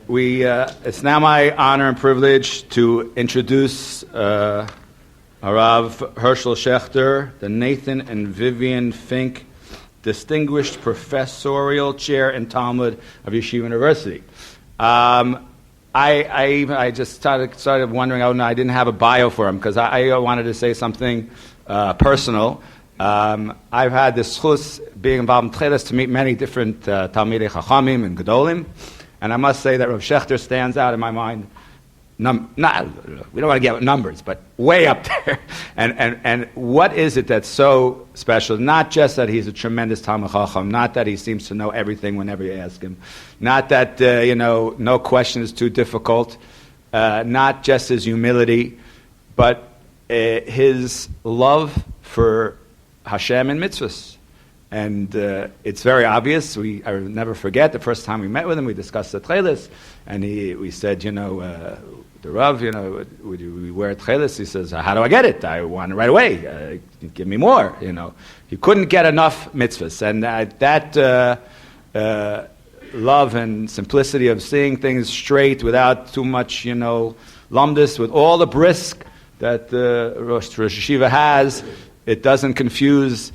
It's now my honor and privilege to introduce Rav Herschel Schachter, the Nathan and Vivian Fink Distinguished Professorial Chair in Talmud of Yeshiva University. I just started wondering, I didn't have a bio for him because I wanted to say something personal. I've had the schus being involved in techelet to meet many different Talmidei Chachamim and Gedolim, and I must say that Rav Schachter stands out in my mind. We don't want to get numbers, but way up there. And what is it that's so special? Not just that he's a tremendous Talmid Chacham, not that he seems to know everything whenever you ask him, not that no question is too difficult, not just his humility, but his love for Hashem and mitzvahs. And it's very obvious. I will never forget the first time we met with him. We discussed the techelet, and we said, the Rav, would we wear techelet? He says, how do I get it? I want it right away. Give me more. He couldn't get enough mitzvahs, and that love and simplicity of seeing things straight without too much, lumdus, with all the brisk that Rosh Yeshiva has, it doesn't confuse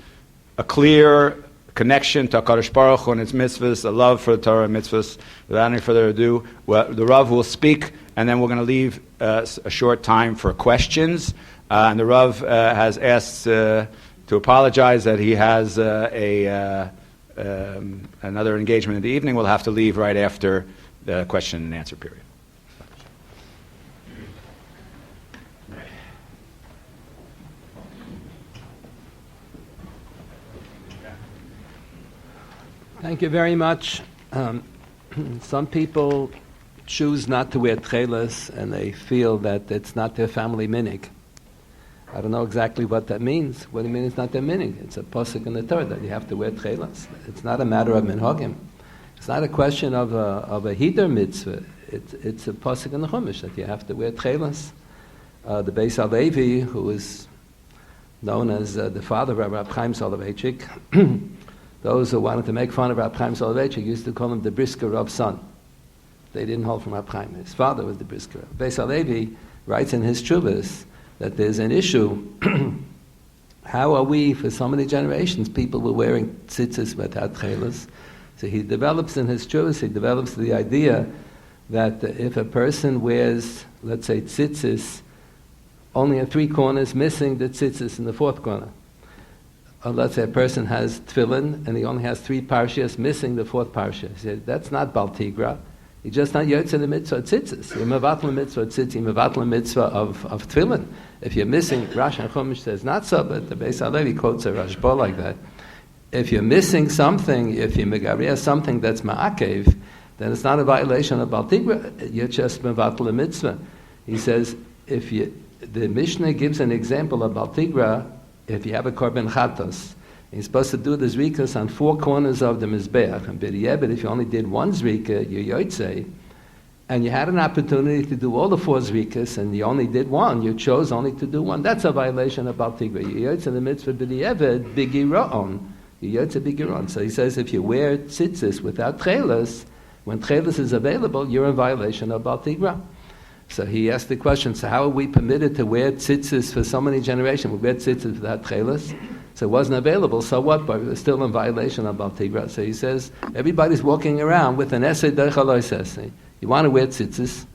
a clear connection to HaKadosh Baruch Hu and its mitzvahs, a love for the Torah and mitzvahs. Without any further ado, the Rav will speak, and then we're going to leave a short time for questions. And the Rav has asked to apologize that he has another engagement in the evening. We'll have to leave right after the question and answer period. Thank you very much. Some people choose not to wear techelet and they feel that it's not their family minig. I don't know exactly what that means. What do you mean it's not their minig? It's a pasuk in the Torah that you have to wear techelet. It's not a matter of minhagim. It's not a question of a hider mitzvah. It's a pasuk in the Chumash that you have to wear techelet. The Beis HaLevi, who is known as the father of Rabbi Chaim Soloveitchik, those who wanted to make fun of Rabbi Chaim Soloveitchik used to call him the brisker Rav's son. They didn't hold from Rabbi Chaim. His father was the brisker Rav. Beis HaLevi writes in his Tshuvas that there's an issue. How are we, for so many generations, people were wearing tzitzit without techelet? So he develops in his Tshuvas, the idea that if a person wears, let's say, tzitzit, only at 3 corners, missing the tzitzit in the 4th corner. Or let's say a person has tefillin and he only has 3 parshas, missing the 4th parsha. He said, that's not baltigra. You're just not yotze the mitzvah of tzitzis. You're mevatel mitzvah of tzitzit, you're mevatel mitzvah of tefillin. If you're missing, Rashi and Chumash says not so, but the Beis HaLevi quotes a Rashba like that. If you're missing something, if you're megaria something that's ma'akev, then it's not a violation of baltigra. You're just mevatel the mitzvah. He says, the Mishnah gives an example of baltigra. If you have a korban chatos, you're supposed to do the zrikas on 4 corners of the mizbeach. And but if you only did 1 zrika, you're yotzei, and you had an opportunity to do all the 4 zrikas, and you only did 1, you chose only to do 1. That's a violation of Bal Tigra. You're yotzei the mitzvah b'di'eved b'giron. You're yotzei b'giron. So he says if you wear tzitzis without techelet, when techelet is available, you're in violation of Bal Tigra. So he asked the question, so how are we permitted to wear tzitzis for so many generations? We wear tzitzis without techelet, so it wasn't available, so what? But we're still in violation of Bal Tigra. So he says, everybody's walking around with an essay derech. You want to wear tzitzis,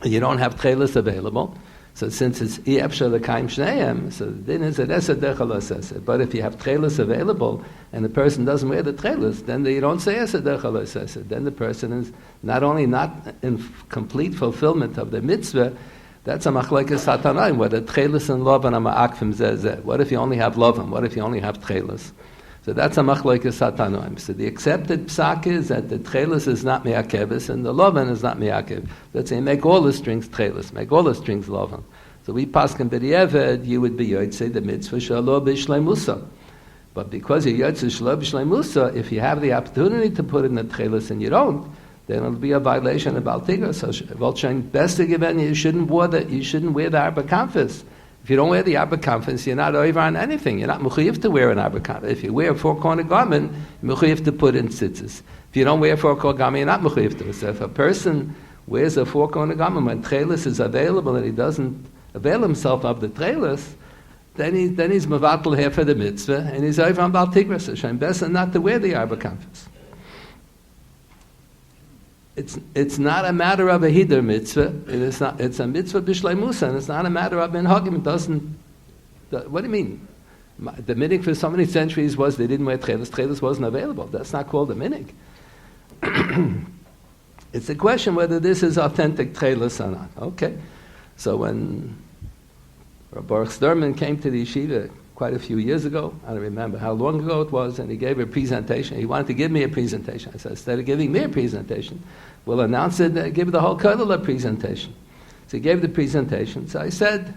and you don't have techelet available, so since it's i'efshar l'kaim shneim, so then it's an essay derech. But if you have techelet available, and the person doesn't wear the techelet, then you don't say essay derech. Then the person is not only not in complete fulfillment of the mitzvah, that's a machlekes satanaim, whether techelet and lovan are ma'akfim zeh. What if you only have lovan? What if you only have techelet? So that's a machlekes satanaim. So the accepted psak is that the techelet is not me'akevis and the lovan is not me'akev. Let's say make all the strings techelet, make all the strings lovan. So we paskin b'di'eved, you would be yotzei the mitzvah shalo b'shleimusa. But because you're yotzei shalo b'shleimusa, if you have the opportunity to put in the techelet and you don't, then it'll be a violation of Bal Tigra. So Volchain best to give in, you shouldn't wear the Arba Kanfis. If you don't wear the aberkanfus, you're not over on anything. You're not mechuyev to wear an aberkanfus. If you wear a four-corner garment, you're mechuyev to put in tzitzis. If you don't wear a four-corner garment, you're not mechuyev to. So if a person wears a four-corner garment when techelet is available and he doesn't avail himself of the techelet, then he's mevatel here for the mitzvah and he's over on Bal Tigras Hashem. Best not to wear the aberkanfus. It's not a matter of a hider mitzvah. It's a mitzvah b'shleimusa, and it's not a matter of minhagim. It doesn't. What do you mean? The minig for so many centuries was they didn't wear techelet. Techelet wasn't available. That's not called a minig. It's a question whether this is authentic techelet or not. Okay, so when Rabbi Baruch Sturman came to the yeshiva quite a few years ago, I don't remember how long ago it was, and he gave a presentation. He wanted to give me a presentation. I said, instead of giving me a presentation, we'll announce it and give the whole Kotel a presentation. So he gave the presentation. So I said,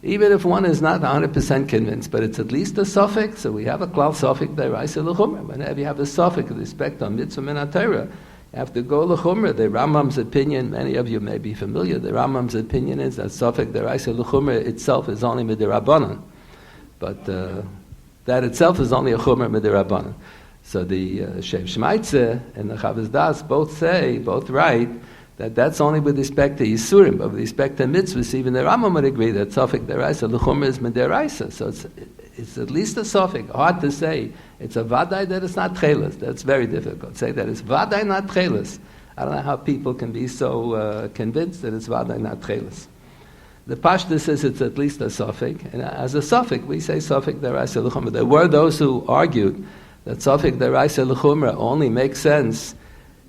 even if one is not 100% convinced, but it's at least a suffix, so we have a klal suffix deraisa l'chumra. Whenever you have a suffix with respect on mitzvah min Torah, you have to go l'chumra. The Rambam's opinion, many of you may be familiar, the Rambam's opinion is that suffix deraisa l'chumra itself is only midirabanan. But that itself is only a chumra midirabanan. So the Shev Shmaitze and the Chavaz Das both write that that's only with respect to Yisurim, but with respect to mitzvahs, even the Rambam would agree that suffix deraisa l'chumra is midiraisa. So it's at least a suffix. Hard to say. It's a vaday that it's not techelet. That's very difficult. Say that it's vaday not techelet. I don't know how people can be so convinced that it's vaday not techelet. The Pashta says it's at least a suffix, and as a suffix we say suffix deraisa l'chumra. There were those who argued that suffix deraisa l'chumra only makes sense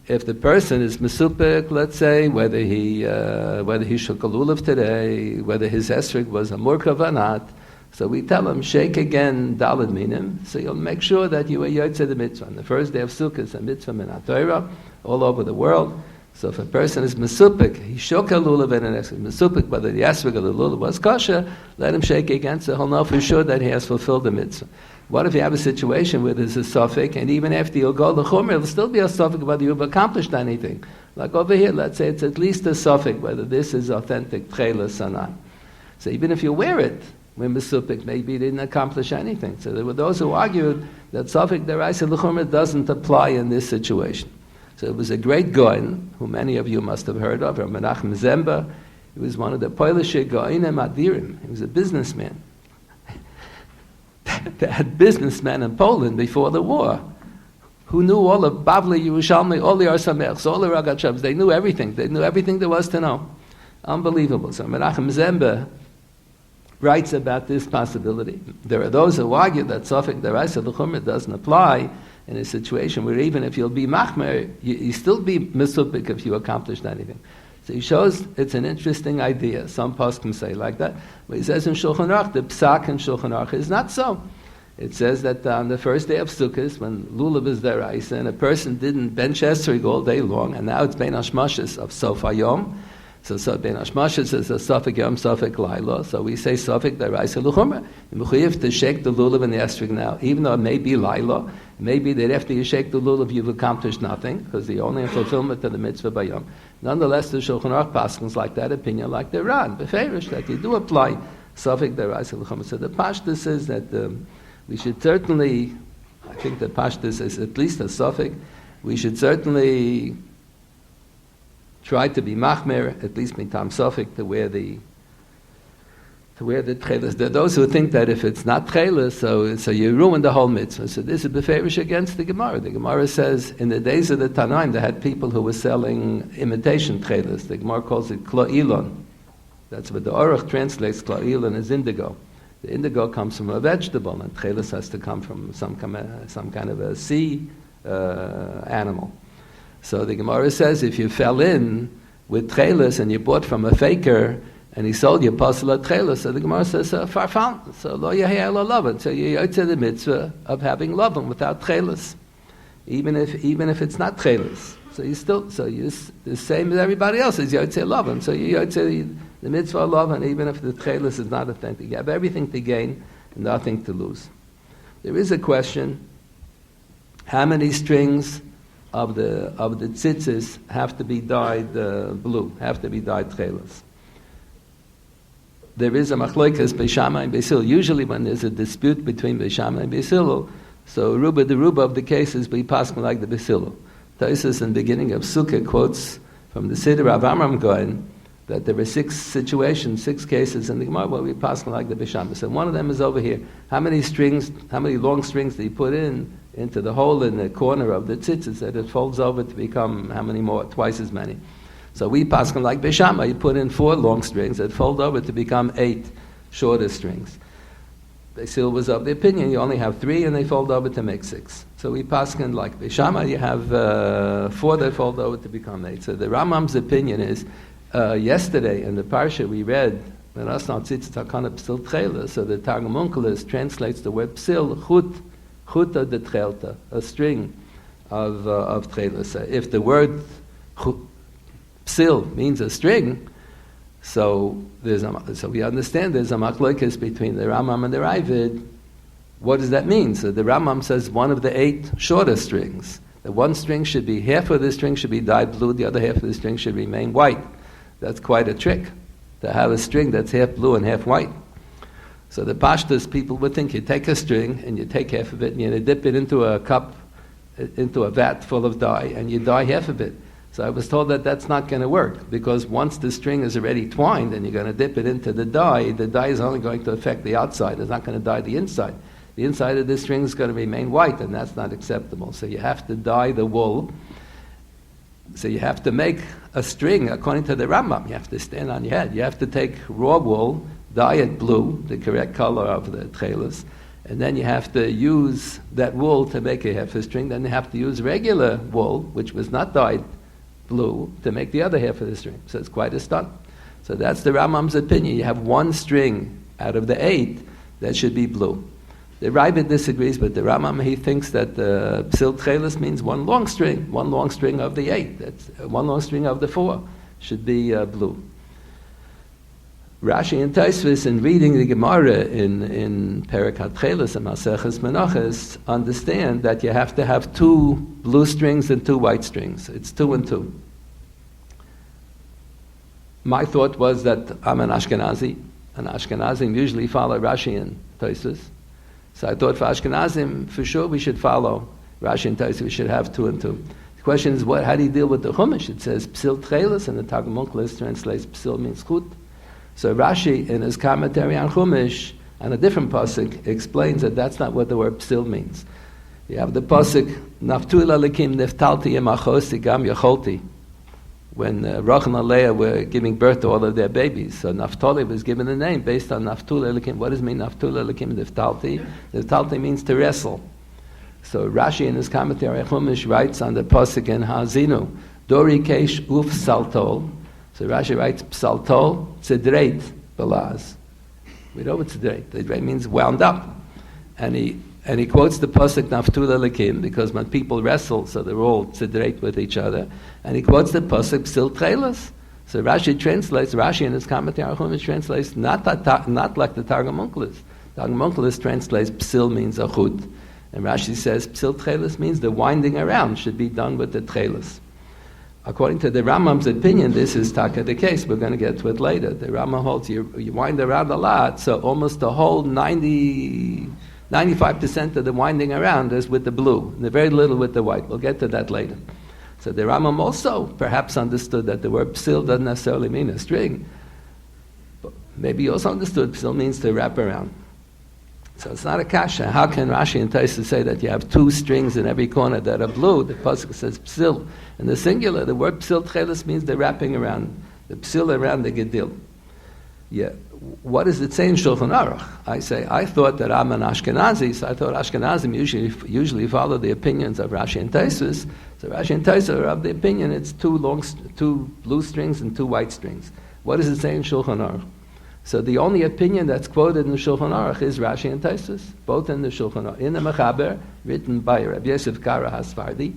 if the person is mesupik, let's say, whether he shook a lulav today, whether his esrog was a murkav or not. So we tell him, shake again daled minim, so you'll make sure that you are yotze the mitzvah. On the first day of Sukkot is a mitzvah min Torah all over the world. So if a person is mesupik, he shook a lulav and an esrog, mesupik, whether the esrog or the lulav was kosher, let him shake again so he'll know for sure that he has fulfilled the mitzvah. What if you have a situation where there's a suffix, and even after you'll go the chumrah, it'll still be a suffix whether you've accomplished anything. Like over here, let's say it's at least a suffix whether this is authentic techelet or not. So even if you wear it, when mesupik, maybe you didn't accomplish anything. So there were those who argued that suffix deraisa l'chumra doesn't apply in this situation. So it was a great goyin, who many of you must have heard of, Menachem Zemba. He was one of the Polish goyinim adirim. He was a businessman. They had businessmen in Poland before the war who knew all of Bavli, Yerushalmi, all the Arsamechs, all the Ragatshevs. They knew everything. They knew everything there was to know. Unbelievable. So Menachem Zemba writes about this possibility. There are those who argue that suffix deraisa l'chumra doesn't apply in a situation where even if you'll be machmer, you still be mesupik if you accomplished anything. So he shows it's an interesting idea. Some poskim say like that. But he says in Shulchan Aruch, the psak in Shulchan Aruch is not so. It says that on the first day of Sukkot, when lulav is deraisa, and a person didn't bench esrog all day long, and now it's bein hashmashos of sof hayom. So bein hashmashos is a suffix yom, suffix laila. So we say suffix deraisa l'chumra. You mechuyev to shake the lulav and the esrog now, even though it may be laila. Maybe that after you shake the lulav, you've accomplished nothing, because the only fulfillment of the mitzvah by yom. Nonetheless, the Shulchan Aruch paskins like that opinion, like the Ran, beferish, that you do apply suffix deraisa l'chumra. So the Pashta says that we should certainly, I think the Pashta says at least a suffix, we should certainly try to be machmer, at least mitam suffix, to wear the techelet. There are those who think that if it's not techelet, so you ruin the whole mitzvah. So this is beferish against the Gemara. The Gemara says in the days of the Tanaim, they had people who were selling imitation techelet. The Gemara calls it kloilon. That's what the Aruch translates kloilon as indigo. The indigo comes from a vegetable, and techelet has to come from some kind of a sea animal. So the Gemara says if you fell in with techelet and you bought from a faker, and he sold you pasula techelet, so the Gemara says farfan. So lo yahei lo lavan. So you yotze the mitzvah of having lavan without techelet, even if it's not techelet. So you the same as everybody else is yotze lavan. So you yotze the mitzvah lavan, even if the techelet is not authentic. You have everything to gain and nothing to lose. There is a question: how many strings of the tzitzis have to be dyed blue? Have to be dyed techelet? there is a machlokas Beis Shammai and Beis Hillel. Usually when there's a dispute between Beis Shammai and Beis Hillel, so the ruba of the cases be passing like the Beis Hillel. Taisus in the beginning of Sukkah quotes from the Siddur of Amram Goyen that there were 6 situations, 6 cases in the Gemara where we passing like the Beis Shammai. So one of them is over here. How many long strings do you put into the hole in the corner of the tzitzit that it folds over to become how many more? Twice as many. So we pass them like Beis Shammai. You put in 4 long strings that fold over to become 8 shorter strings. Beis Hillel was of the opinion you only have 3 and they fold over to make 6. So we pass them like Beis Shammai. You have 4 that fold over to become 8. So the Rambam's opinion is yesterday in the parsha we read tzitzit Ptil Tekhelet. So the Targum Onkelos translates the word psil chuta de Tekhelet, a string of Tekhelet. So if the word psil means a string, so we understand there's a machlokes between the Rambam and the Ravid. What does that mean? So the Rambam says one of the 8 shorter strings. The one string should be, half of the string should be dyed blue, the other half of the string should remain white. That's quite a trick, to have a string that's half blue and half white. So the Pashtus people would think you take a string and you take half of it and you dip it into a cup, into a vat full of dye, and you dye half of it. So I was told that that's not going to work, because once the string is already twined and you're going to dip it into the dye is only going to affect the outside. It's not going to dye the inside. The inside of the string is going to remain white, and that's not acceptable. So you have to dye the wool. So you have to make a string according to the Rambam. You have to stand on your head. You have to take raw wool, dye it blue, the correct color of the Tekhelet, and then you have to use that wool to make a half a string. Then you have to use regular wool, which was not dyed blue, to make the other half of the string. So it's quite a stunt. So that's the Rambam's opinion. You have one string out of the 8 that should be blue. The Rabbi disagrees with the Rambam. He thinks that the Ptil Tekhelet means one long string of the 8. That's one long string of the 4 should be blue. Rashi and Tosfos, in reading the Gemara in Perek HaTcheles and Maseches Menachos, understand that you have to have 2 blue strings and 2 white strings. It's 2 and 2. My thought was that I'm an Ashkenazi, and Ashkenazim usually follow Rashi and Tosfos. So I thought for Ashkenazim, for sure we should follow Rashi and Tosfos. We should have 2 and 2. The question is, how do you deal with the Chumash? It says Ptil Tekhelet, and the Targum Onkelos translates Psil means chut. So Rashi, in his commentary on Chumash, on a different pasuk, explains that that's not what the word psil means. You have the pasuk, Naftul Alikim Neftalti Yemachosi Gam Yacholti, when Rachel and Leah were giving birth to all of their babies. So Naphtali was given a name based on Naftul Alikim. What does it mean, Naftul Alikim Neftalti? Neftalti means to wrestle. So Rashi, in his commentary on Chumash, writes on the pasuk in Hazinu, Dori Kesh Uf Saltol. So Rashi writes, Psaltol Tzedreit Balaz. We know what Tzedreit. Tzedreit means wound up. And he quotes the pasuk Naftul Alikim, because when people wrestle, so they're all Tzedreit with each other. And he quotes the pasuk Ptil Tekhelet. So Rashi in his commentary on Chumash translates not like the Targum Onkelos. Targum Onkelos translates Psil means a chut. And Rashi says Ptil Tekhelet means the winding around should be done with the Tekhelet. According to the Rambam's opinion, this is taka the case. We're going to get to it later. The Rambam holds you wind around a lot, so almost the whole 95% of the winding around is with the blue, and very little with the white. We'll get to that later. So the Rambam also perhaps understood that the word psil doesn't necessarily mean a string, but maybe he also understood psil means to wrap around. So it's not a kasha. How can Rashi and Tosfos say that you have 2 strings in every corner that are blue? The pasuk says psil. In the singular, the word Ptil Tekhelet means the wrapping around, the psil around the gedil. Yeah. What does it say in Shulchan Aruch? I thought that I'm an Ashkenazi, so I thought Ashkenazim usually follow the opinions of Rashi and Tosfos. So Rashi and Tosfos are of the opinion it's 2 blue strings and 2 white strings. What does it say in Shulchan Aruch? So the only opinion that's quoted in the Shulchan Aruch is Rashi and Tosfos, both in the Shulchan Aruch. In the Mechaber, written by Rabbi Yosef Kara Hasfardi,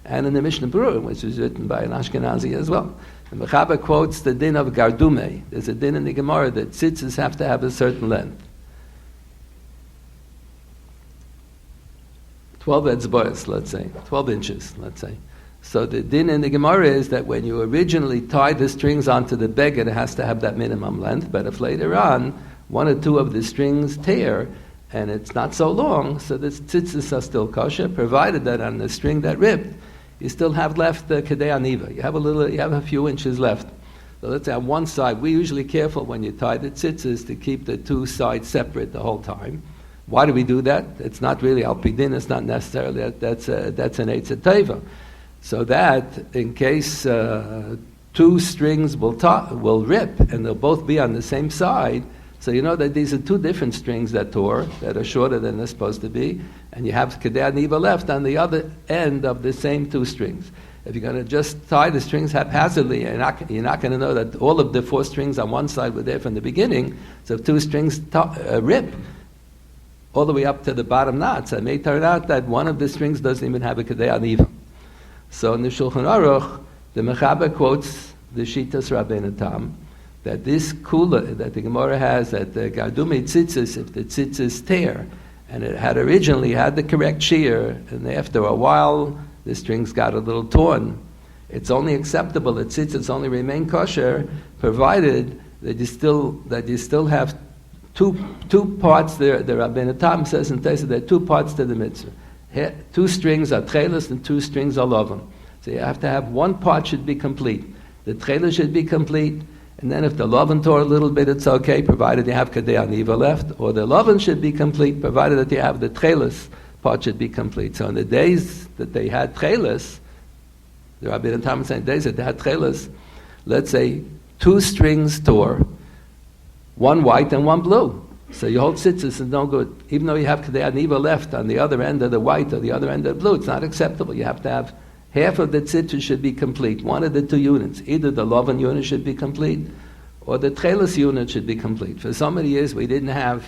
and in the Mishnah Berurah, which was written by an Ashkenazi as well. The Mechaber quotes the din of Gardume. There's a din in the Gemara that tzitzis have to have a certain length. 12 etzbois, let's say, 12 inches, let's say. So the din in the Gemara is that when you originally tie the strings onto the beged, it has to have that minimum length. But if later on one or two of the strings tear and it's not so long, so the tzitzis are still kosher, provided that on the string that ripped, you still have left the kedei aniva. You have a few inches left. So let's say on one side, we're usually careful when you tie the tzitzis to keep the two sides separate the whole time. Why do we do that? It's not really al pidin, it's not necessarily, that's an eitzah teva. So that in case two strings will rip and they'll both be on the same side, so you know that these are two different strings that tore, that are shorter than they're supposed to be, and you have kedei aniva left on the other end of the same two strings. If you're going to just tie the strings haphazardly, you're not going to know that all of the four strings on one side were there from the beginning. So if two strings rip all the way up to the bottom knots, it may turn out that one of the strings doesn't even have a kedei aniva. So in the Shulchan Aruch, the Mechaber quotes the Shitas Rabbeinu Tam, that this kula that the Gemara has, that the gardume tzitzis, if the tzitzis tear, and it had originally had the correct shear, and after a while the strings got a little torn, it's only acceptable that tzitzis only remain kosher, provided that you still have two parts there. The Rabbeinu Tam says in Tesa there are two parts to the mitzvah. Two strings are techelet and two strings are lovan. So you have to have one part should be complete. The techelet should be complete, and then if the lovan tore a little bit, it's okay, provided you have kedei aniva left, or the lovan should be complete, provided that you have the techelet part should be complete. So in the days that they had techelet, the Rabbi Tam saying days that they had techelet, let's say two strings tore, one white and one blue. So your whole tzitzis is no good. Even though you have kedei aniva left on the other end of the white or the other end of the blue, it's not acceptable. You have to have half of the tzitzis should be complete. One of the two units, either the lovan unit should be complete, or the techelet unit should be complete. For so many years we didn't have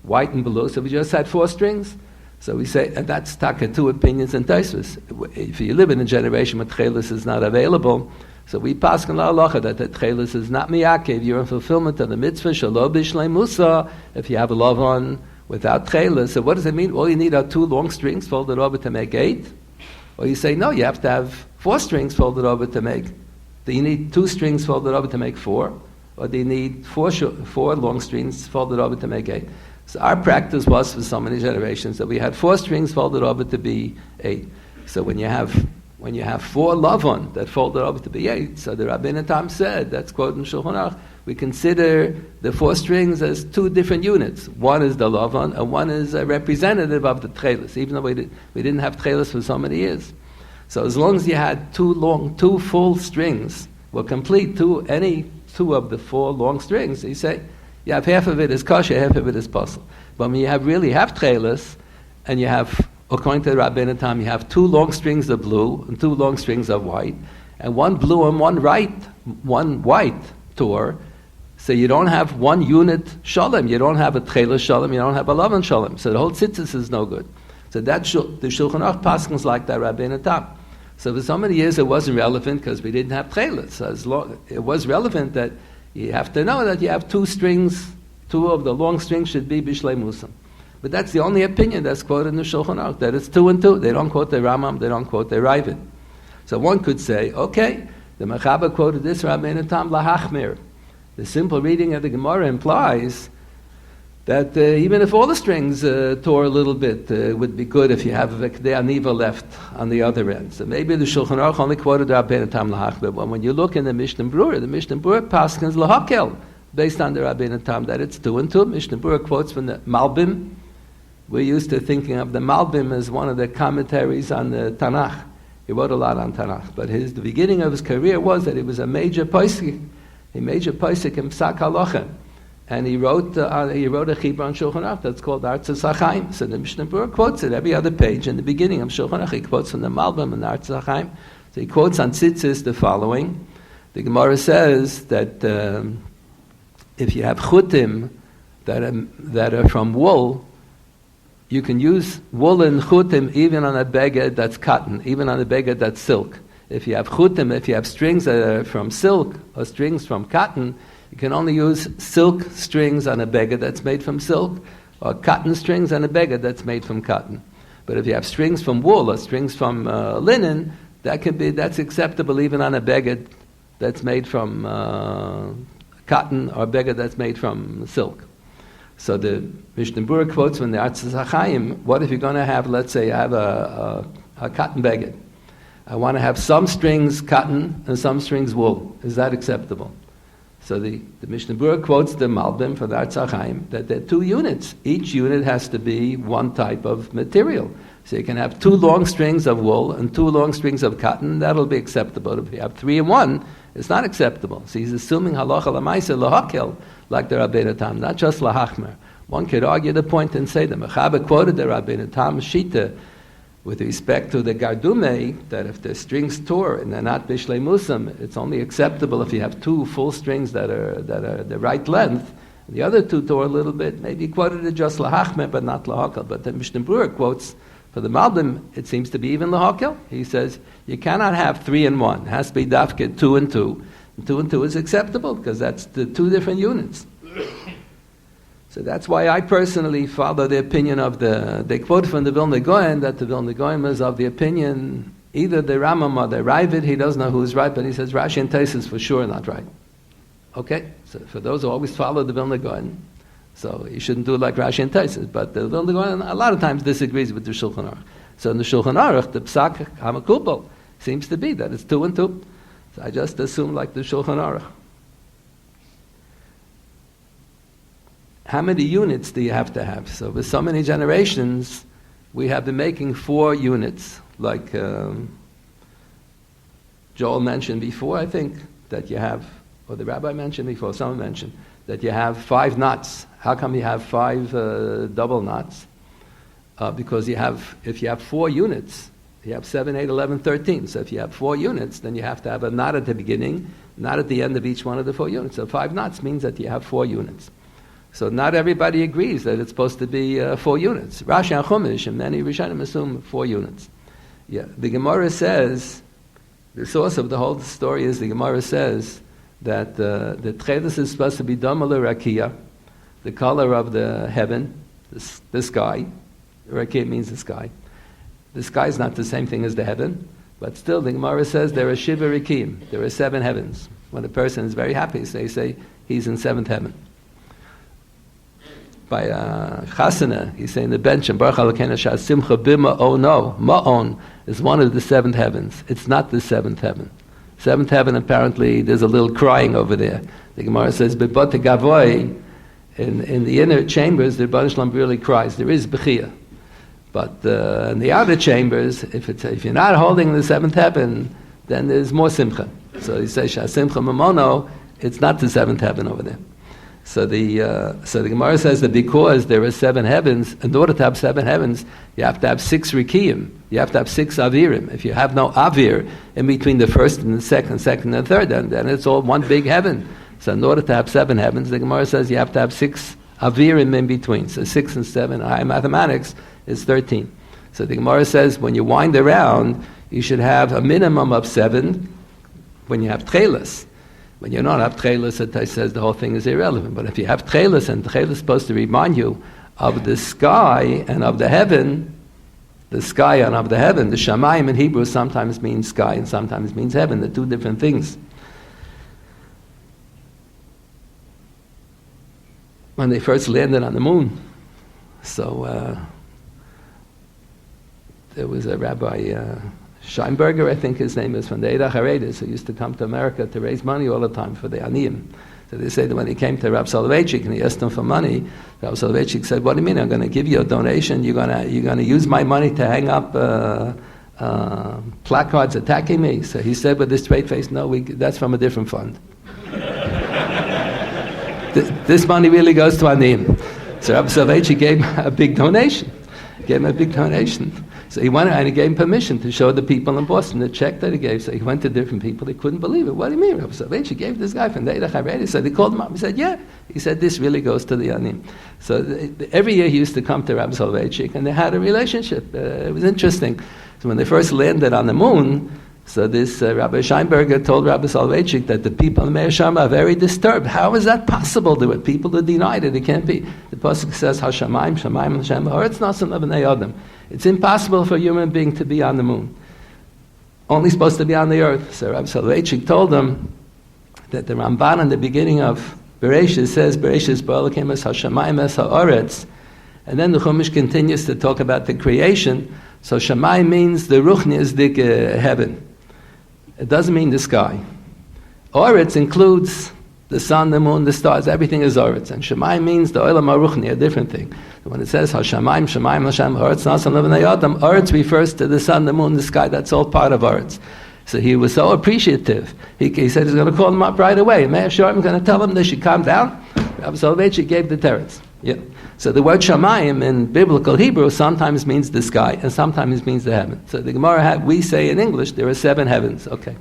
white and blue, so we just had four strings. So we say, and that's taka two opinions in Tosfos. If you live in a generation where techelet is not available, so we pass on la halacha that the techelet is not miyakev. You're in fulfillment of the mitzvah shelo b'shlei musa. If you have a lovan without techelet, so what does it mean? All you need are two long strings folded over to make 8. Or you say, no, you have to have 4 strings folded over to make. Do you need 2 strings folded over to make 4? Or do you need 4 long strings folded over to make 8? So our practice was for so many generations that we had 4 strings folded over to be 8. So when you have 4 lavon that folded over to be 8, so the Rabbeinu Tam said, that's quoted in Shulchan Aruch, we consider the 4 strings as 2 different units. One is the lovan, and one is a representative of the techelet, even though we didn't have techelet for so many years. So as long as you had 2 full strings, were complete, any 2 of the 4 long strings, you say, you have half of it is kosher, half of it is puzzle. But when you really have techelet, and you have, according to the Rabbeinu Tam, you have 2 long strings of blue and 2 long strings of white, and one blue and one white tore. So you don't have one unit shalom. You don't have a techelet shalom. You don't have a lovan shalom. So the whole tzitzis is no good. So the Shulchan Aruch paskins like that, Rabbeinu Tam. So for so many years it wasn't relevant because we didn't have techelet. So it was relevant that you have to know that you have 2 strings. 2 of the long strings should be bishlei musam. But that's the only opinion that's quoted in the Shulchan Aruch, that it's 2 and 2. They don't quote the Rambam. They don't quote the Ravid. So one could say, okay, the Mechaber quoted this Rabbeinu Tam lahachmir. The simple reading of the Gemara implies that even if all the strings tore a little bit, it would be good if you have a kedei aniva left on the other end. So maybe the Shulchan Aruch only quoted Rabbeinu Tam lahachmir, but when you look in the Mishnah Berurah paskins lahakel, based on the Rabbeinu Tam, that it's 2 and 2. Mishnah Berurah quotes from the Malbim. We're used to thinking of the Malbim as one of the commentaries on the Tanakh. He wrote a lot on Tanakh, but the beginning of his career was that he was a major posek. A major posek in Psak Halacha, and he wrote a chibur on Shulchan Aruch that's called Artzas HaChaim. So the Mishnah Berurah quotes it every other page in the beginning of Shulchan Aruch. He quotes from the Malbim and Artzas HaChaim. So he quotes on tzitzis the following: the Gemara says that if you have chutim that are from wool, you can use wool and chutim even on a beged that's cotton, even on a beged that's silk. If you have chutim, if you have strings that are from silk or strings from cotton, you can only use silk strings on a beged that's made from silk, or cotton strings on a beged that's made from cotton. But if you have strings from wool or strings from linen, That's acceptable even on a beged that's made from cotton or a beged that's made from silk. So the Mishnah Berurah quotes from the Atzas HaChaim, what if you're going to have, let's say, I have a cotton beged. I want to have some strings cotton and some strings wool. Is that acceptable? So the Mishnah Berurah quotes the Malbim for the Atzas HaChaim that there are 2 units. Each unit has to be one type of material. So you can have 2 long strings of wool and 2 long strings of cotton. That'll be acceptable. If you have 3 in 1, it's not acceptable. So he's assuming halacha l'maisa lahakel, like the Rabbeinu Tam, not just lahachmer. One could argue the point and say the Mechaber quoted the Rabbeinu Tam Shita with respect to the gardume, that if the strings tore and they're not bishlei musam, it's only acceptable if you have 2 full strings that are the right length. The other 2 tore a little bit. Maybe he quoted it just lahachmer, but not lahakel. But the Mishnah Berurah quotes for the Malbim, it seems to be even lahakel. He says you cannot have 3 in 1. It has to be dafke 2 and 2. And 2 and 2 is acceptable because that's the 2 different units. So that's why I personally follow the opinion of they quote from the Vilna Gaon that the Vilna Gaon is of the opinion, either the Rambam or the Ravid, he doesn't know who's right, but he says Rashi and Tais is for sure not right. Okay? So for those who always follow the Vilna Gaon, so you shouldn't do it like Rashi and Tais, but the Vilna Gaon a lot of times disagrees with the Shulchan Aruch. So in the Shulchan Aruch, the Psak HaMekubal seems to be that it's 2 and 2. So I just assume like the Shulchan Aruch. How many units do you have to have? So with so many generations, we have been making 4 units, like Joel mentioned before, I think, that you have, or the Rabbi mentioned before, someone mentioned, that you have 5 knots. How come you have 5 double knots? Because if you have 4 units, you have 7, 8, 11, 13. So if you have 4 units, then you have to have a knot at the beginning, knot at the end of each one of the 4 units. So 5 knots means that you have 4 units. So not everybody agrees that it's supposed to be 4 units. Rashi and Chumash and many Rishonim assume 4 units. Yeah, the Gemara says, the source of the whole story is the Gemara says that the techelet is supposed to be damal rakia, the color of the heaven, the sky. Rakia means the sky. The sky is not the same thing as the heaven, but still the Gemara says there are shiva rikim, there are 7 heavens. When a person is very happy, they say he's in 7th heaven. By Chasana, he's saying the bench and Baruch Halakhic Shas Simcha Bima Ono Ma'on is one of the 7th heavens. It's not the 7th heaven. 7th heaven, apparently, there's a little crying over there. The Gemara says, B'bote Gavoy, in the inner chambers, the Rebbeinu Shalom really cries. There is Bechia. But in the outer chambers, if you're not holding the 7th heaven, then there's more Simcha. So he says, Shas Simcha Mamono, it's not the 7th heaven over there. So the Gemara says that because there are 7 heavens, in order to have 7 heavens, you have to have 6 Rikiyim. You have to have 6 Avirim. If you have no Avir in between the first and the second and third, then it's all one big heaven. So in order to have 7 heavens, the Gemara says you have to have 6 Avirim in between. So 6 and 7, high mathematics, is 13. So the Gemara says when you wind around, you should have a minimum of 7 when you have techelet. When you don't have techelet, it says the whole thing is irrelevant. But if you have techelet, and techelet is supposed to remind you of the sky and of the heaven, the sky and of the heaven, the shamayim in Hebrew sometimes means sky and sometimes means heaven. They're 2 different things. When they first landed on the moon, so there was a Rabbi Scheinberger, I think his name is, from the Eidach HaRedis, who used to come to America to raise money all the time for the Aniyim. So they say that when he came to Rabbi Soloveitchik and he asked him for money, Rabbi Soloveitchik said, "What do you mean? I'm going to give you a donation? You're going to use my money to hang up placards attacking me?" So he said with a straight face, "No, that's from a different fund. This money really goes to Aniyim." So Rabbi Soloveitchik gave him a big donation. So he went and he gave him permission to show the people in Boston the check that he gave. So he went to different people. They couldn't believe it. What do you mean, Rabbi Soloveitchik gave this guy from the Eidach HaRedis? So they called him up. He said, "Yeah." He said, "This really goes to the Anim." So every year he used to come to Rabbi Soloveitchik, and they had a relationship. It was interesting. So when they first landed on the moon, so this Rabbi Scheinberger told Rabbi Soloveitchik that the people in Meir Shama are very disturbed. How is that possible? There were people who denied it. It can't be. The pasuk says, "Hashamayim, Shamayim, Hashem, Haaretz Nasan Levenei Adam." It's impossible for a human being to be on the moon. only supposed to be on the earth. So Rabbi Soloveitchik told them that the Ramban in the beginning of Bereshit says, Bereshit bara Elokim es hashamayim es haaretz. And then the Chumash continues to talk about the creation. So Shamayim means the ruchnisdik heaven. It doesn't mean the sky. Oretz includes the sun, the moon, the stars, everything is Oretz. And Shamayim means the Olam HaRuchni, a different thing. So when it says Hashamayim, Shamayim, Hashem, Oretz, Nasan, Levin, Ayodam, Oretz refers to the sun, the moon, the sky, that's all part of Oretz. So he was so appreciative. He said he's going to call them up right away. Meir Sharm is going to tell them they should calm down. Rabbi Soloveitchik gave the teretz. Yeah. So the word Shamayim in biblical Hebrew sometimes means the sky and sometimes means the heaven. So the Gemara, we say in English, there are 7 heavens. Okay.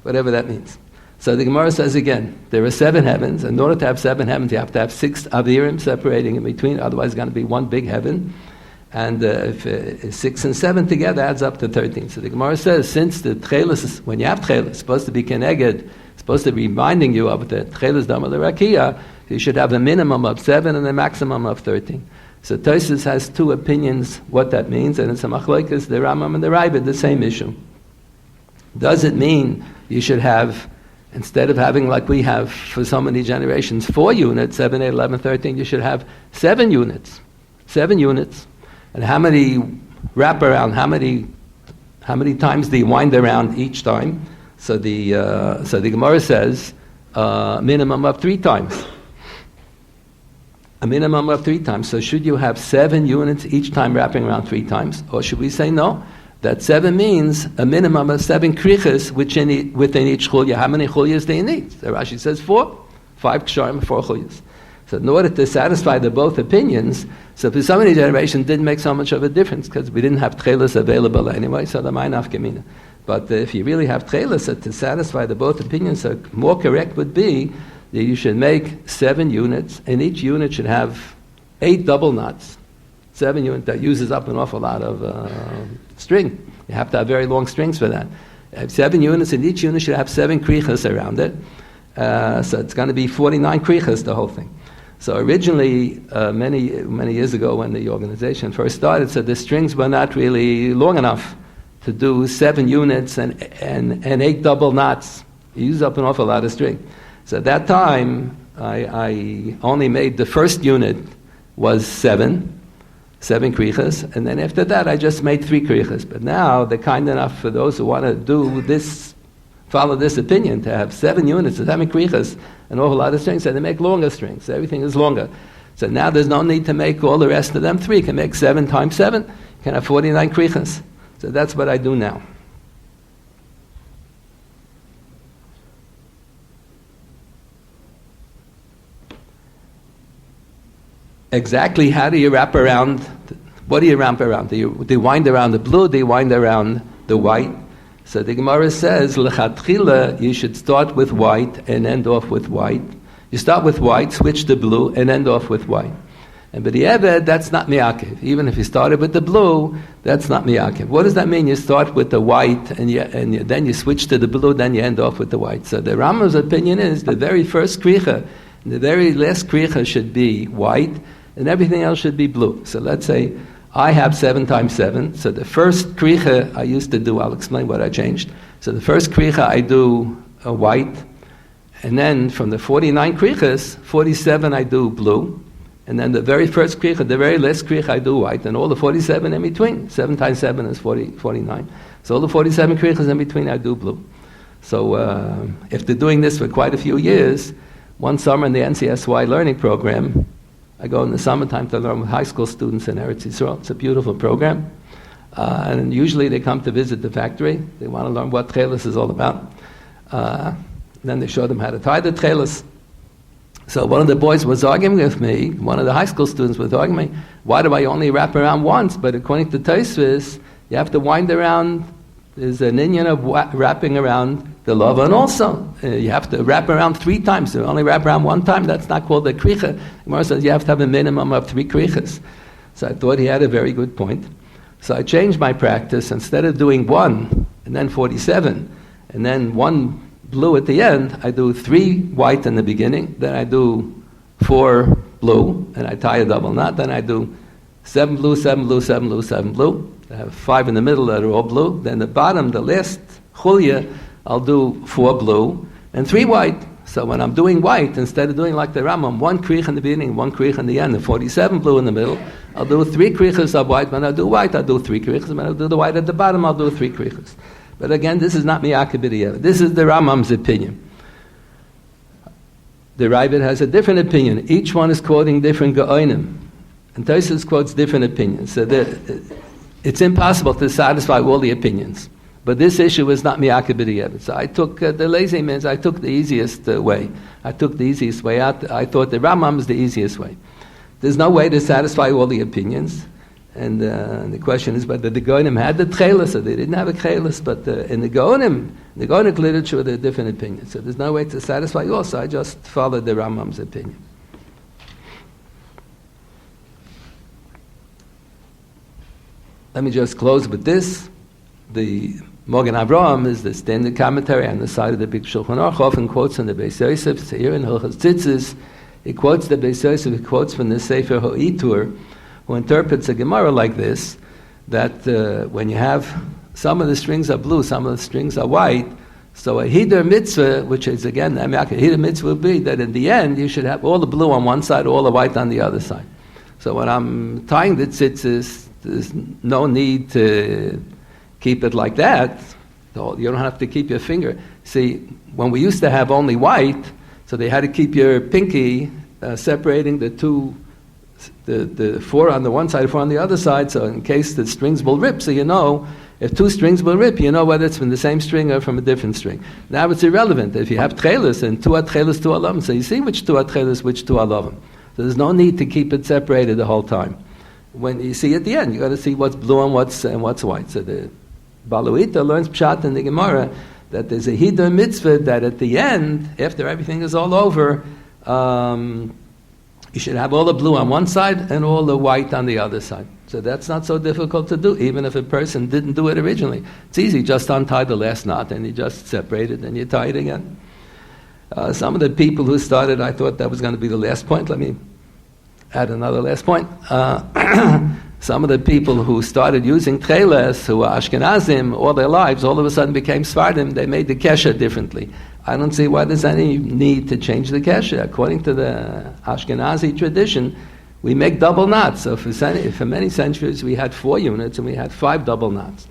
Whatever that means. So the Gemara says again, there are 7 heavens. In order to have 7 heavens, you have to have 6 avirim separating in between. Otherwise, it's going to be one big heaven. And if 6 and 7 together adds up to 13. So the Gemara says, since the techelet, when you have techelet, it's supposed to be keneged, supposed to be reminding you of the techelet dama l'rakia, you should have a minimum of 7 and a maximum of 13. So Tosfos has 2 opinions what that means, and it's a machlokes, the Rambam and the Rabbi, the same issue. Does it mean you should have, instead of having like we have for so many generations, 4 units, 7, 8, 11, 13, you should have 7 units. 7 units. And how many wrap around, how many times do you wind around each time? So the Gemara says minimum of 3 times. A minimum of 3 times. So should you have 7 units each time wrapping around 3 times? Or should we say no? That 7 means a minimum of 7 krichas within each chulya. How many chulyas do you need? So Rashi says 4. 5 ksharim, 4 chulyas. So in order to satisfy the both opinions, so for so many generations, it didn't make so much of a difference because we didn't have techelet available anyway, so the ma'inaf gemina. But if you really have techelet, so to satisfy the both opinions, so more correct would be that you should make 7 units, and each unit should have 8 double knots. 7 units, that uses up an awful lot of string. You have to have very long strings for that. You have 7 units, and each unit should have 7 krichas around it. So it's going to be 49 krichas, the whole thing. So originally, many years ago when the organization first started, so the strings were not really long enough to do 7 units and 8 double knots. You use up an awful lot of string. So at that time, I only made the first unit was 7 krichas, and then after that I just made 3 krichas. But now they're kind enough for those who want to do this, follow this opinion, to have 7 units, 7 krichas, an awful lot of strings, and they make longer strings. So everything is longer. So now there's no need to make all the rest of them 3. You can make 7 times 7. You can have 49 krichas. So that's what I do now. Exactly how do you wrap around? What do you wrap around? Do you wind around the blue? Do you wind around the white? So the Gemara says, L'chatchila, you should start with white and end off with white. You start with white, switch to blue, and end off with white. And but the Eved, that's not miyakev. Even if you started with the blue, that's not miyakev. What does that mean? You start with the white, and then you switch to the blue, then you end off with the white. So the Rambam's opinion is the very first kricha, the very last kricha should be white, and everything else should be blue. So let's say I have 7 times 7. So the first kricha I used to do, I'll explain what I changed. So the first kricha I do a white, and then from the 49 krichas, 47 I do blue, and then the very first kricha, the very last kricha I do white, and all the 47 in between. 7 times 7 is 49. So all the 47 krichas in between I do blue. So after doing this for quite a few years, one summer in the NCSY learning program, I go in the summertime to learn with high school students in Eretz Yisrael. It's a beautiful program. And usually they come to visit the factory. They want to learn what techelet is all about. Then they show them how to tie the techelet. So one of the boys was arguing with me, one of the high school students was arguing with me, why do I only wrap around once? But according to Tosfos, you have to wind around. There's an inyan of wrapping around the lava, and also you have to wrap around 3 times. So only wrap around 1 time, that's not called a kricha. Gemara says you have to have a minimum of 3 krichas. So I thought he had a very good point. So I changed my practice. Instead of doing 1 and then 47 and then 1 blue at the end, I do 3 white in the beginning, then I do 4 blue, and I tie a double knot, then I do 7 blue, 7 blue, 7 blue, 7 blue, I have 5 in the middle that are all blue. Then the bottom, the last chulya, I'll do 4 blue and 3 white. So when I'm doing white, instead of doing like the Rambam, 1 kriach in the beginning, 1 kriach in the end, and 47 blue in the middle, I'll do 3 kriachas of white. When I do white, I'll do 3 kriachas. When I do the white at the bottom, I'll do 3 kriachas. But again, this is not miyakeh b'diavad. This is the Rambam's opinion. The Rabbi has a different opinion. Each one is quoting different geonim. And Tosfos quotes different opinions. So it's impossible to satisfy all the opinions. But this issue is not miyakeh b'diavad. So I took the lazy means, I took the easiest way. I took the easiest way out. I thought the Rambam is the easiest way. There's no way to satisfy all the opinions. And the question is whether the Gonim had the techelet, or they didn't have a techelet. But in the Gonic literature, there are different opinions. So there's no way to satisfy all. So I just followed the Rambam's opinion. Let me just close with this. The Mogen Avraham is the standard commentary on the side of the big Shulchan Aruch, often quotes from the Beis Yosef. So here in Hilchos Tzitzis, he quotes the Beis Yosef, he quotes from the Sefer Ho'itur, who interprets a Gemara like this, that when you have some of the strings are blue, some of the strings are white, so a hider mitzvah, which is again, a hider mitzvah would be that in the end you should have all the blue on one side, all the white on the other side. So when I'm tying the tzitzis, there's no need to keep it like that. You don't have to keep your finger. See, when we used to have only white, so they had to keep your pinky separating the two, the 4 on the one side, 4 on the other side, so in case the strings will rip, so you know, if 2 strings will rip, you know whether it's from the same string or from a different string. Now it's irrelevant. If you have techelet, and 2 are techelet, 2 are lovim, so you see which 2 are techelet, which 2 are lovim. So there's no need to keep it separated the whole time. When you see at the end, you got to see what's blue and what's white. So the Baluita learns pshat in the Gemara that there's a hidur mitzvah that at the end, after everything is all over, you should have all the blue on one side and all the white on the other side. So that's not so difficult to do, even if a person didn't do it originally. It's easy, just untie the last knot and you just separate it and you tie it again. Some of the people who started, I thought that was going to be the last point. Let me add another last point. Some of the people who started using techelet, who are Ashkenazim all their lives, all of a sudden became Sfardim, they made the kesher differently. I don't see why there's any need to change the kesher. According to the Ashkenazi tradition, we make double knots. So for many centuries we had 4 units and we had 5 double knots.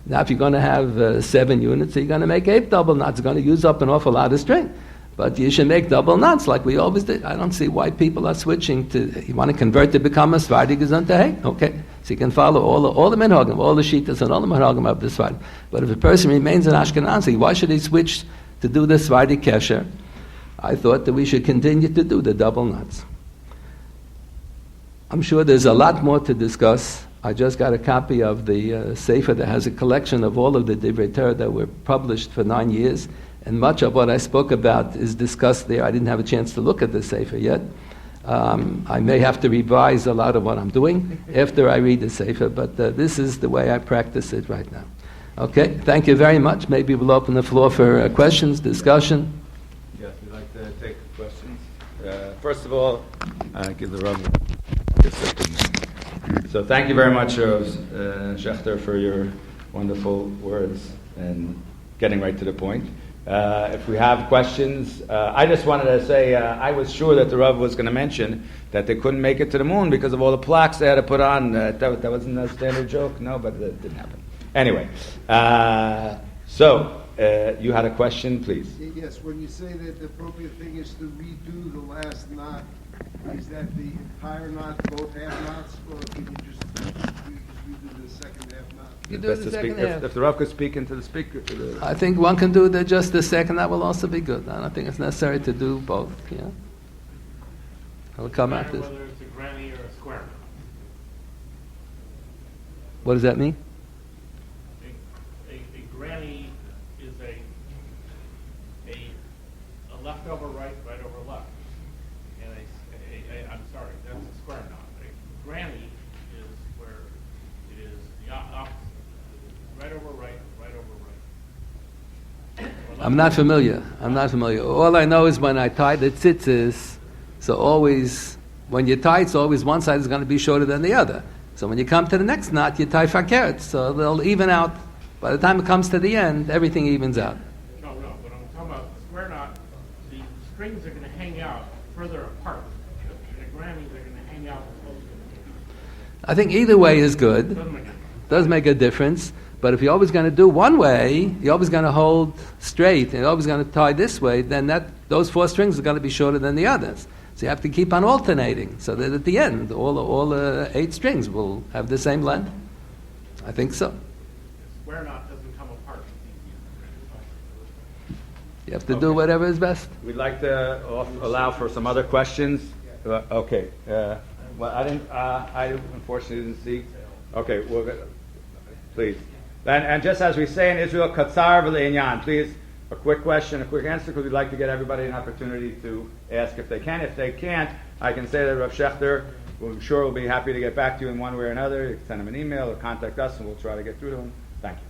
Now if you're going to have 7 units, you're going to make 8 double knots. You're going to use up an awful lot of string. But you should make double knots like we always did. I don't see why people are switching to, you want to convert to become a Svardi Gesundheit? Okay. So you can follow all the minhagim, all the shitas and all the minhagim of the Svardi. But if a person remains an Ashkenazi, why should he switch to do the Svardi Kesher? I thought that we should continue to do the double knots. I'm sure there's a lot more to discuss. I just got a copy of the Sefer that has a collection of all of the Divrei Torah that were published for 9 years. And much of what I spoke about is discussed there. I didn't have a chance to look at the Sefer yet. I may have to revise a lot of what I'm doing after I read the Sefer, but this is the way I practice it right now. Okay, thank you very much. Maybe we'll open the floor for questions, discussion. Yes, we'd like to take questions. First of all, give the Rabbi a second. So thank you very much, Schachter, for your wonderful words and getting right to the point. If we have questions, I just wanted to say I was sure that the Rav was going to mention that they couldn't make it to the moon because of all the plaques they had to put on. That wasn't a standard joke? No, but that didn't happen. Anyway, so you had a question, please. Yes, when you say that the appropriate thing is to redo the last knot, is that the entire knot, both half knots, or can you just redo the second half knot? You do the second half. If the Rav could speak into the speaker. I think one can do just the second. That will also be good. I don't think it's necessary to do both. Yeah, I'll come at this. Whether it's a granny or a square. What does that mean? A granny is a leftover right over left, and I'm sorry, that's a square knot. A granny is where it is the opposite. Right over right over right. I'm not familiar. All I know is when I tie the tzitzis, so always, when you tie, it's always one side is going to be shorter than the other. So when you come to the next knot, you tie fakeret, so they'll even out. By the time it comes to the end, everything evens out. No, but I'm talking about the square knot. The strings are going to hang out further apart. And the grannies are going to hang out closer. I think either way is good. Does make a difference. But if you're always going to do one way, you're always going to hold straight, and you're always going to tie this way, then those 4 strings are going to be shorter than the others. So you have to keep on alternating, so that at the end, all 8 strings will have the same length. I think so. The square knot doesn't come apart. You have to do whatever is best. We'd like to allow for some other questions. Okay. Well, I unfortunately didn't see. Okay, please. And just as we say in Israel, katzar v'le'inyan, please, a quick question, a quick answer, because we'd like to get everybody an opportunity to ask if they can. If they can't, I can say that Rav Schachter, I'm sure, will be happy to get back to you in one way or another. You can send him an email or contact us, and we'll try to get through to him. Thank you.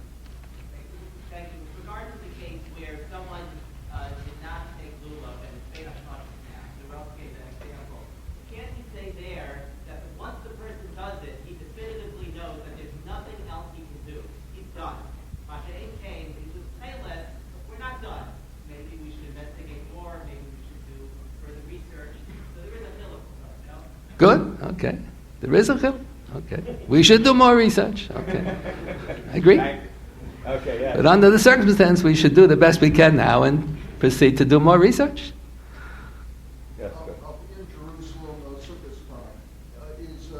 Thank you. With regard to the case where someone did not take lulav and stayed up front of the snack, the Ralph gave that example. Can't you say there that once the person does it, he definitively knows that there's nothing else he can do? He's done. Masha'en came, he was techelet, but we're not done. Maybe we should investigate more, maybe we should do further research. So there is a chiluk, no? Good. Okay. There is a chiluk. Okay. We should do more research. Okay. I agree. Thank you. Okay, yeah. But under the circumstance, we should do the best we can now and proceed to do more research. Yes, good. Up in Jerusalem, Sukkot time, is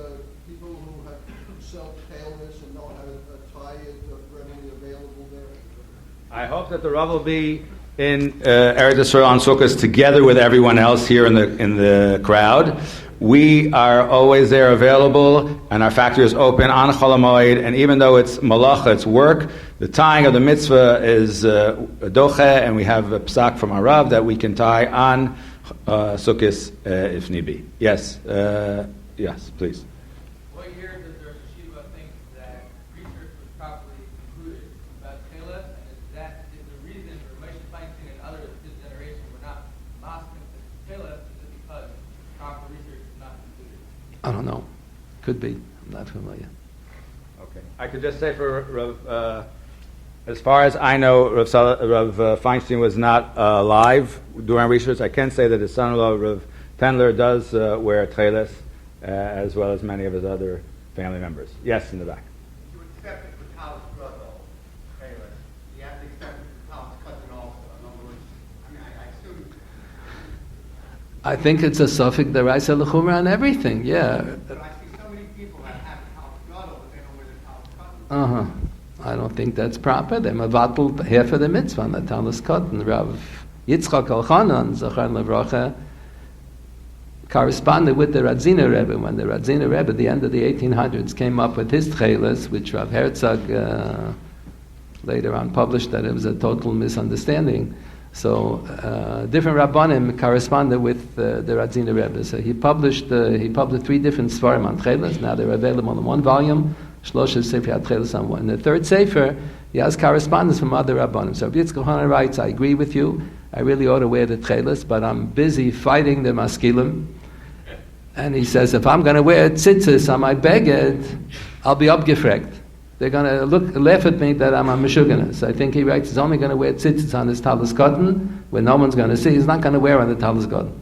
people who have self-tailness and know how to tie it readily available there? I hope that the Rav will be in Eretz Yisrael on Sukkot together with everyone else here in the crowd. We are always there available, and our factory is open on Chol HaMoed, and even though it's malacha, it's work, the tying of the mitzvah is doche, and we have a psak from our Rav that we can tie on Sukkot if need be. Yes, yes, please. What year does the Yeshiva think that research was properly concluded about techelet, and is the reason for Moshe Feinstein and others of his generation were not masking to techelet, is it because proper research is not concluded? I don't know. Could be. I'm not familiar. Okay. I could just say for Rav, as far as I know, Rav Feinstein was not alive during research. I can say that his son-in-law, Rav Tendler, does wear techelet, as well as many of his other family members. Yes, in the back. You accept it for Tal's brother, Taylor. You have to accept it for Tal's cousin also. In other words, I assume. I think it's a suffix deraisa l'chumra on everything. Yeah. But I see so many people that have Tal's brother, but they don't wear the Tal's cousin. I don't think that's proper. They mavatul half of the mitzvah on the Talmud Cotton. Rav Yitzchak Elchanan, Zachar Levracha, corresponded with the Radziner Rebbe when the Radziner Rebbe at the end of the 1800s came up with his techeles, which Rav Herzog later on published that it was a total misunderstanding. So different Rabbanim corresponded with the Radziner Rebbe. So he published 3 different svarim on techeles. Now they're available in one volume. Shlosha Sefer HaTcheles on one. In the third Sefer, he has correspondence from other Rabbanim. So Rabbi Yitzchak Elchanan writes, I agree with you. I really ought to wear the techeles, but I'm busy fighting the maskilim. And he says, if I'm going to wear tzitzit on my beged, I'll be upgefregt. They're going to laugh at me that I'm a meshuggah. So I think he writes, he's only going to wear tzitzit on his talis cotton, when no one's going to see. He's not going to wear on the talis cotton.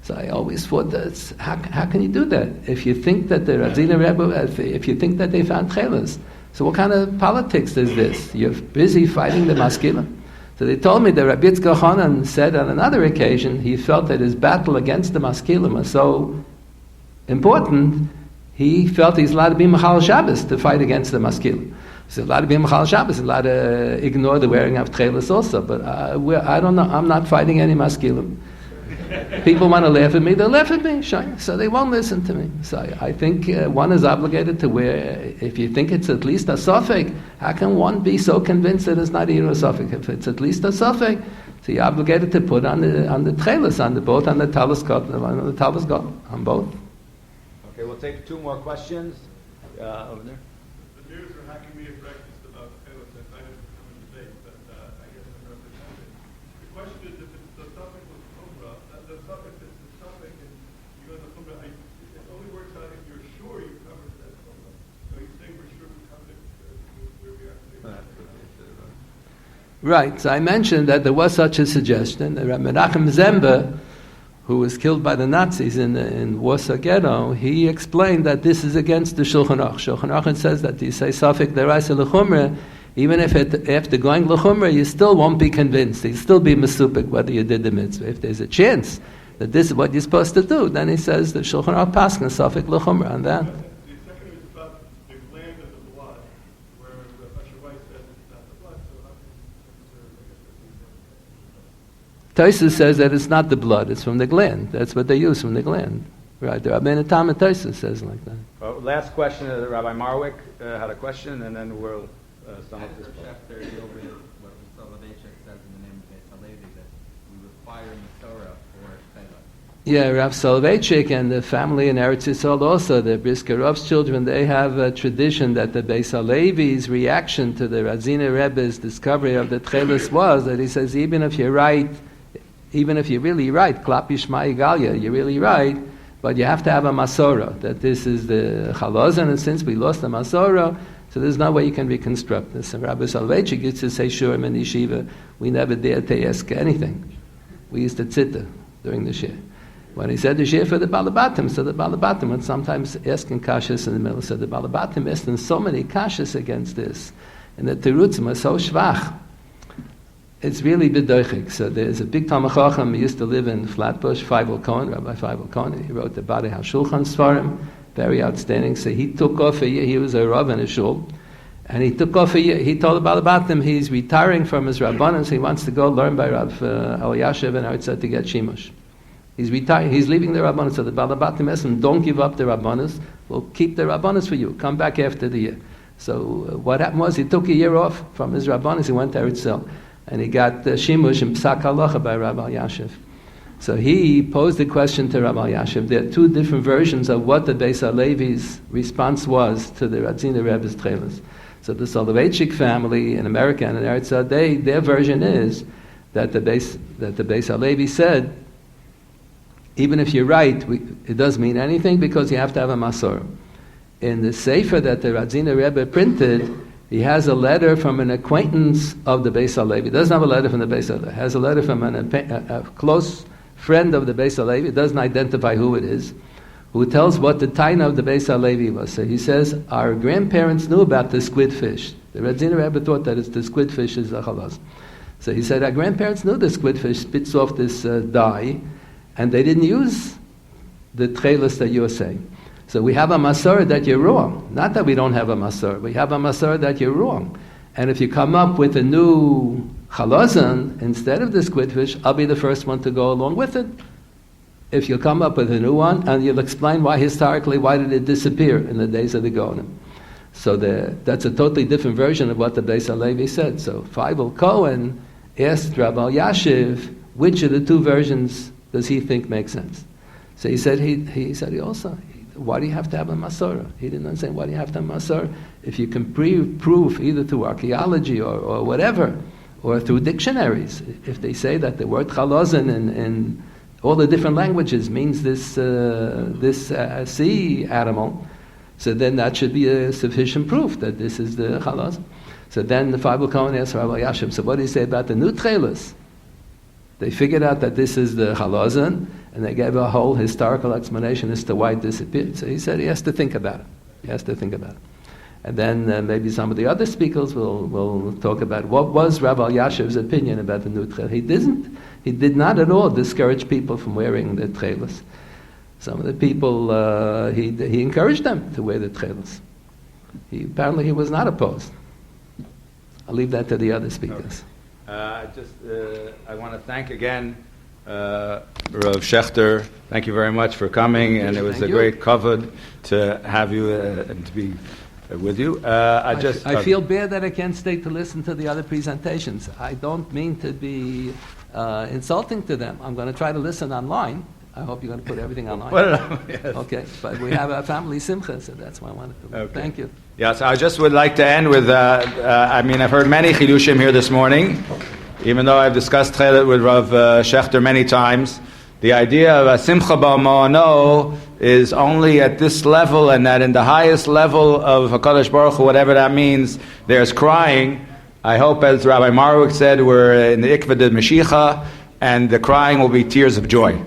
So I always thought, how can you do that? If you think that the Radziner Rebbe, if you think that they found techeles, so what kind of politics is this? You're busy fighting the maskilim. So they told me that Rabbi Yitzchak Elchanan said on another occasion, he felt that his battle against the maskilim was so important, he felt he's allowed to be Machal Shabbos to fight against the maskilim. So allowed to be Machal Shabbos, allowed to ignore the wearing of techeles also. But I don't know, I'm not fighting any maskilim. People want to laugh at me, they'll laugh at me, so they won't listen to me. So I think one is obligated to wear, if you think it's at least a suffix, how can one be so convinced that it's not even a suffix? If it's at least a suffix, so you're obligated to put on the techeles, both on the talis cotton and on the talis cotton, on both. Okay, we'll take 2 more questions. Over there. The news are hacking me at breakfast about the techelet that I didn't come in debate, but I guess I'm represented. The question is if it's the suffix with chumrah, the suffix is the suffix and you go to chumrah, it only works out if you're sure you covered that chumrah. Right, so I mentioned that there was such a suggestion. Rabbi Menachem Zemba, who was killed by the Nazis in Warsaw Ghetto, he explained that this is against the Shulchan Aruch. Shulchan Aruch says that you say Safek Deraisa L'Chumra, even if after going L'Chumra, you still won't be convinced. You'll still be mesupik whether you did the mitzvah. If there's a chance that this is what you're supposed to do, then he says the Shulchan Aruch Paskin Safek L'Chumra on that. The second is about the gland of the blood, where Professor Weiss says it's not the blood, so how can Tosfos says that it's not the blood, it's from the gland. That's what they use from the gland. Right, the Rabbi Tam and Tosfos says like that. Last question, Rabbi Marwick had a question, and then we'll sum up this. Schachter, you over what Soloveitchik says in the name of Beit Halevi, that we require Masorah for techelet. Yeah, Rav Soloveitchik and the family in Eretz Yisrael also, the Brisker Rav's children, they have a tradition that the Beis Halevi's reaction to the Radziner Rebbe's discovery of the techelet was that he says, even if you're really right, Klap Yishma Yigalia, you're really right, but you have to have a Masorah, that this is the Chalazon, and since we lost the Masorah, so there's no way you can reconstruct this. And Rabbi Soloveitchik used to say, sure, in Yeshiva, we never dared to ask anything. We used to tzitter during the shir. When he said the shir for the Balabatim, so the Balabatim would sometimes asking kashas in the middle. So the Balabatim asked so many kashas against this, and the terutzim are so shvach. It's really bedoichik. So there's a big Talmid Chacham who used to live in Flatbush, Feivel Cohen, Rabbi Feivel Cohen. He wrote the Badei HaShulchan Sfarim, very outstanding. So he took off a year. He was a Rav in a shul, and he took off a year. He told about him he's retiring from his Rabbanos. He wants to go learn by Rav Elyashiv and Artzah to get Shimush. He's retiring. He's leaving the Rabbanos. So the Balabatim asked him, don't give up the Rabbanos. We'll keep the Rabbanos for you. Come back after the year. So what happened was he took a year off from his Rabbanos. He went to Eretz, and he got Shimush and Psak Halacha by Rabbi Elyashiv. So he posed the question to Rabbi Elyashiv. There are two different versions of what the Beis Halevi's response was to the Radziner Rebbe's techelet. So the Soloveitchik family in America and in Eretz, their version is that the Beis Halevi said, even if you're right, it doesn't mean anything because you have to have a Masorah. In the Sefer that the Radziner Rebbe printed, he has a letter from an acquaintance of the Beis Halevi. He doesn't have a letter from the Beis Halevi. He has a letter from a close friend of the Beis Halevi. It doesn't identify who it is, who tells what the taina of the Beis Halevi was. So he says, our grandparents knew about the squid fish. The Radziner Rebbe thought that it's the squid fish is a chalaz. So he said, our grandparents knew the squid fish spits off this dye, and they didn't use the techelet that you're saying. So we have a Masorah that you're wrong. Not that we don't have a Masorah. We have a Masorah that you're wrong. And if you come up with a new chalazon instead of the squidfish, I'll be the first one to go along with it. If you come up with a new one, and you'll explain why historically, why did it disappear in the days of the Gonim. So that's a totally different version of what the Beis Halevi said. So Feivel Cohen asked Rabbi Elyashiv, which of the two versions does he think makes sense? So he said why do you have to have a Masorah? He didn't understand why do you have to have a Masorah. If you can prove either through archaeology or whatever, or through dictionaries, if they say that the word chalazon in all the different languages means this sea animal, so then that should be a sufficient proof that this is the chalazon. So then the Feivel Cohen asked Rabbi Elyashiv, so what do you say about the new techelet? They figured out that this is the chalazon, and they gave a whole historical explanation as to why it disappeared. So he said he has to think about it. And then maybe some of the other speakers will talk about what was Rabbi Elyashiv's opinion about the new techelet. He did not at all discourage people from wearing the techelet. Some of the people, he encouraged them to wear the techelet. Apparently he was not opposed. I'll leave that to the other speakers. Okay. I want to thank again Rav Schachter. Thank you very much for coming, and it was a great kavod to have you and to be with you. I feel bad that I can't stay to listen to the other presentations. I don't mean to be insulting to them. I'm going to try to listen online. I hope you're going to put everything online. Yes. Okay, but we have a family simcha, so that's why I wanted to. Okay. Thank you. Yes, I just would like to end with, I've heard many chidushim here this morning, even though I've discussed techelet with Rav Schachter many times. The idea of a simcha b'ma'ano is only at this level, and that in the highest level of HaKadosh Baruch Hu, whatever that means, there's crying. I hope, as Rabbi Marwick said, we're in the Ikvah de Mashiach, and the crying will be tears of joy.